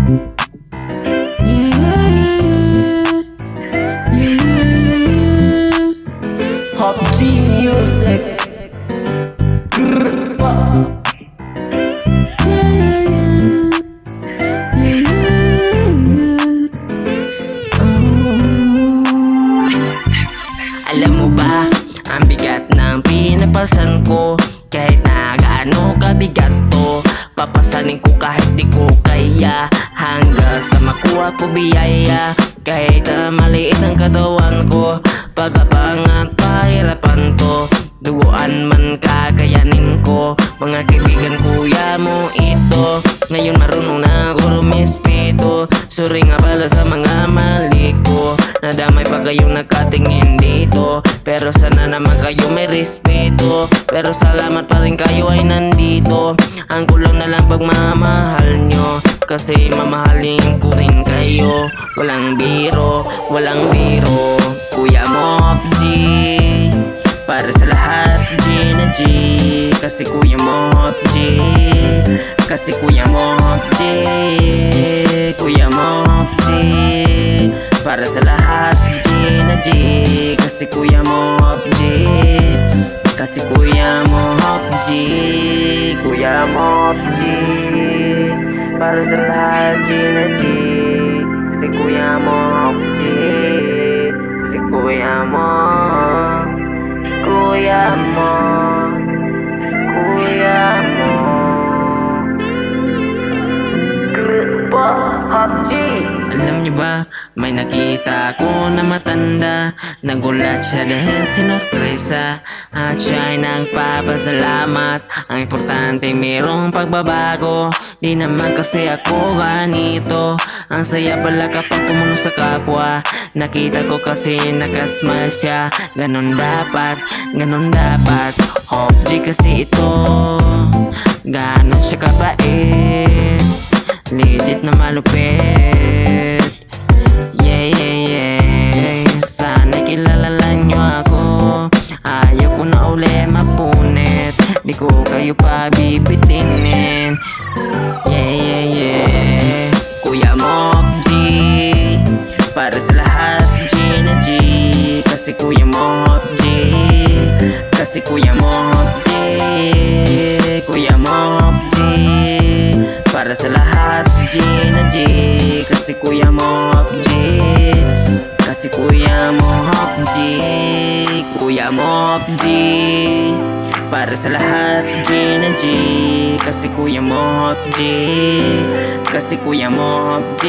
Hop G Music. Alam mo ba, ang bigat ng pinapasan ko. Kahit na gaano kabigat to, papasanin ko kahit di ko kaya, hanggang sa makuha ko biyaya. Kahit maliit ang katawan ko, pag-abang at pahirapan to, duguan man kakayanin ko. Mga kaibigan, kuya mo ito, ngayon marunong na ako rumispeto. Sorry nga pala sa mga mali ko, nadamay pa kayong nakatingin dito, pero sana naman kayo may respeto. Pero salamat pa rin kayo ay nandito, ang kulang na lang pagmamahal nyo, kasi mamahalin ko rin kayo. Walang biro, walang biro. Kuya Mop G, para sa lahat G na G, kasi Kuya Mop G, kasi Kuya Mop G, Kuya Mop G, para sa lahat G na G, kasi Kuya Mop G, kasi Kuya Mop G, Kuya Mop G, para sa lahat G na G, kasi Kuya Mop G, kasi Kuya Mop, Kuya Mop, Kuya Mop. Hop G. Alam niyo ba, may nakita ko na matanda, nagulat siya dahil sinurpresa, at siya ay nagpapasalamat. Ang importante mayroong pagbabago, di naman kasi ako ganito. Ang saya pala kapag tumulong sa kapwa, nakita ko kasi nakasmile siya. Ganon dapat, ganon dapat. Hop G kasi ito, ganon siya kabait, legit na malupit. Yeah, yeah, yeah. Sana kilala lang nyo ako, ayaw ko na uli mapunit, di ko kayo pa bibitinin. Yeah, yeah, yeah. Kuya Mop G, para sa lahat G na G, kasi Kuya Mop G, kasi Kuya Mop G, Kuya Mop G, para sa lahat G na G, kasi Kuya Mop G, kasi Kuya Mop G, Kuya Mop G, para sa lahat G na G, kasi Kuya Mop G, kasi Kuya Mop G,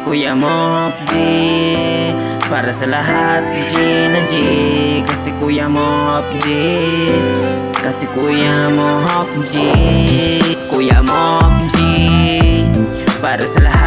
Kuya Mop G, para sa lahat G na G, kasi Kuya Mop G, kasi Kuya Mop G, Kuya Mop G, para sa lahat